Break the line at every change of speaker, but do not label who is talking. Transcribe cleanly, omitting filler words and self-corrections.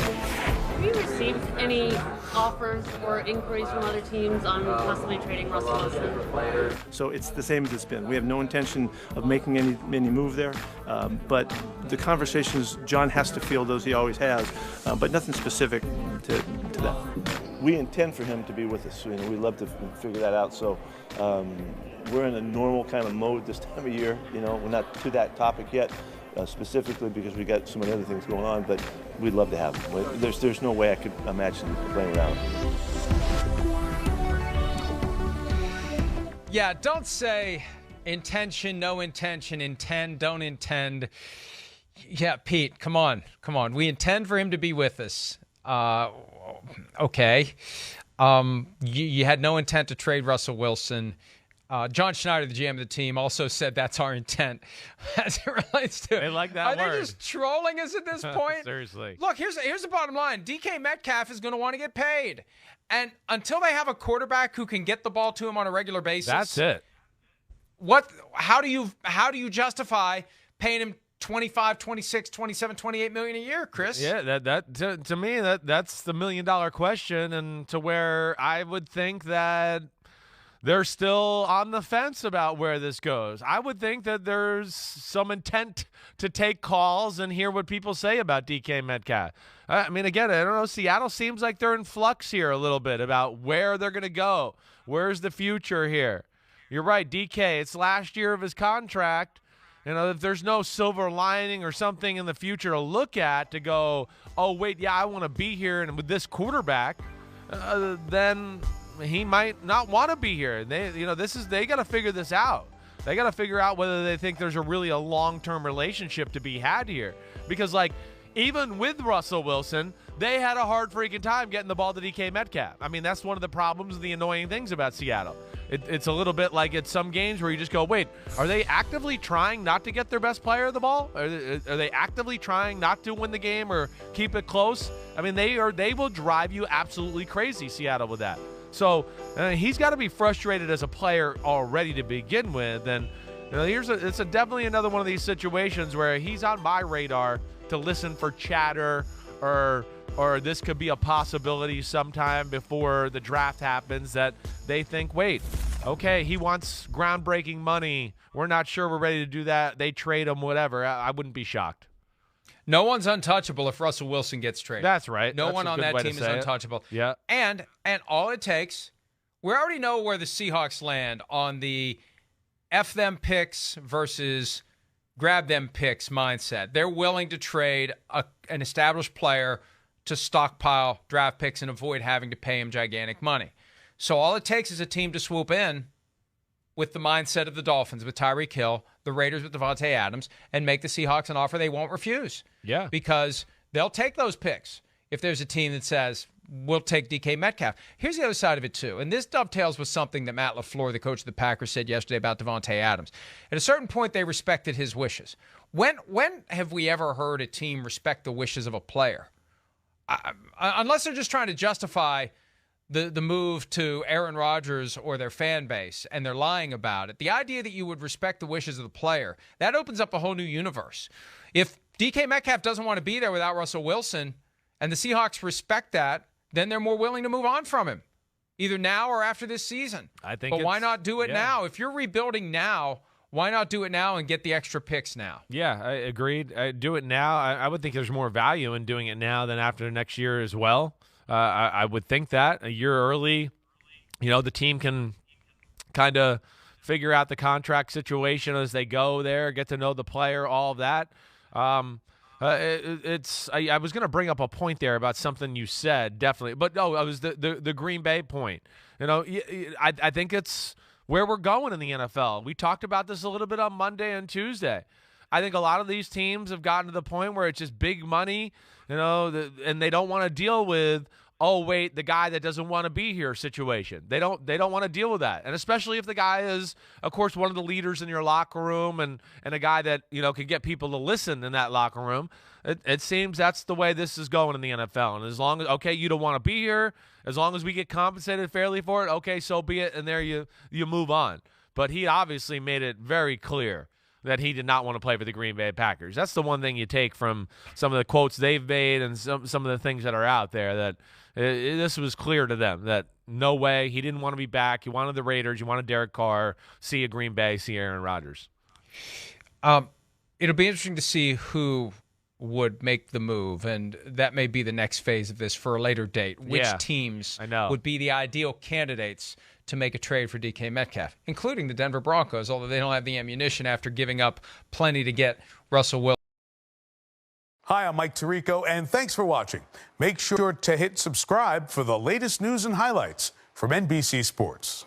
Have you received any offers or inquiries from other teams on possibly trading Russell Wilson?
So it's the same as it's been. We have no intention of making any move there, but the conversations, John has to feel those he always has, but nothing specific to that. We intend for him to be with us. We'd love to figure that out. So we're in a normal kind of mode this time of year. We're not to that topic yet. Specifically because we got so many other things going on, but we'd love to have him. There's no way I could imagine playing around.
Yeah, don't say intention, no intention, intend, don't intend. Yeah, Pete, come on. We intend for him to be with us. Okay. You had no intent to trade Russell Wilson. John Schneider, the GM of the team, also said that's our intent as it relates to.
They like that word.
Are they just trolling us at this point?
Seriously.
Look, here's the bottom line. DK Metcalf is going to want to get paid. And until they have a quarterback who can get the ball to him on a regular basis.
That's it.
How do you justify paying him 25, 26, 27, 28 million a year, Chris?
Yeah, to me that's the $1 million question, and to where I would think that they're still on the fence about where this goes. I would think that there's some intent to take calls and hear what people say about DK Metcalf. I mean, again, I don't know. Seattle seems like they're in flux here a little bit about where they're going to go. Where's the future here? You're right, DK, it's last year of his contract. If there's no silver lining or something in the future to look at to go, oh, wait, yeah, I want to be here and with this quarterback, then he might not want to be here. They got to figure this out. They got to figure out whether they think there's really a long-term relationship to be had here. Because, even with Russell Wilson, they had a hard freaking time getting the ball to DK Metcalf. I mean, that's one of the problems, the annoying things about Seattle. It's a little bit like at some games where you just go, wait, are they actively trying not to get their best player the ball? Are they actively trying not to win the game or keep it close? I mean, they will drive you absolutely crazy, Seattle, with that. So he's got to be frustrated as a player already to begin with. And it's definitely another one of these situations where he's on my radar to listen for chatter or this could be a possibility sometime before the draft happens that they think, wait, okay, he wants groundbreaking money. We're not sure we're ready to do that. They trade him, whatever. I wouldn't be shocked.
No one's untouchable if Russell Wilson gets traded.
That's right.
No
That's
one on that team is untouchable.
Yeah.
And all it takes, we already know where the Seahawks land on the F them picks versus grab them picks mindset. They're willing to trade an established player to stockpile draft picks and avoid having to pay him gigantic money. So all it takes is a team to swoop in with the mindset of the Dolphins with Tyreek Hill, the Raiders with Devontae Adams, and make the Seahawks an offer they won't refuse.
Yeah.
Because they'll take those picks if there's a team that says, we'll take DK Metcalf. Here's the other side of it, too, and this dovetails with something that Matt LaFleur, the coach of the Packers, said yesterday about Devontae Adams. At a certain point, they respected his wishes. When have we ever heard a team respect the wishes of a player? Unless they're just trying to justify the move to Aaron Rodgers or their fan base, and they're lying about it. The idea that you would respect the wishes of the player, that opens up a whole new universe. If DK Metcalf doesn't want to be there without Russell Wilson, and the Seahawks respect that, then they're more willing to move on from him, either now or after this season. But why not do it now? If you're rebuilding now, why not do it now and get the extra picks now? Yeah,
I agreed. Do it now. I would think there's more value in doing it now than after next year as well. I would think that a year early, the team can kind of figure out the contract situation as they go there, get to know the player, all of that. I was going to bring up a point there about something you said, definitely. But no, it was the Green Bay point. I think it's where we're going in the NFL. We talked about this a little bit on Monday and Tuesday. I think a lot of these teams have gotten to the point where it's just big money, and they don't want to deal with, oh, wait, the guy that doesn't want to be here situation. They don't want to deal with that. And especially if the guy is, of course, one of the leaders in your locker room and a guy that, can get people to listen in that locker room. It seems that's the way this is going in the NFL. And as long as, okay, you don't want to be here, as long as we get compensated fairly for it, okay, so be it, and there you move on. But he obviously made it very clear that he did not want to play for the Green Bay Packers. That's the one thing you take from some of the quotes they've made and some of the things that are out there, that this was clear to them that no way, he didn't want to be back. He wanted the Raiders. He wanted Derek Carr. See you, Green Bay. See Aaron Rodgers.
It'll be interesting to see who would make the move, and that may be the next phase of this for a later date. Which teams would be the ideal candidates to make a trade for DK Metcalf, including the Denver Broncos, although they don't have the ammunition after giving up plenty to get Russell Wilson.
Hi, I'm Mike Tirico, and thanks for watching. Make sure to hit subscribe for the latest news and highlights from NBC Sports.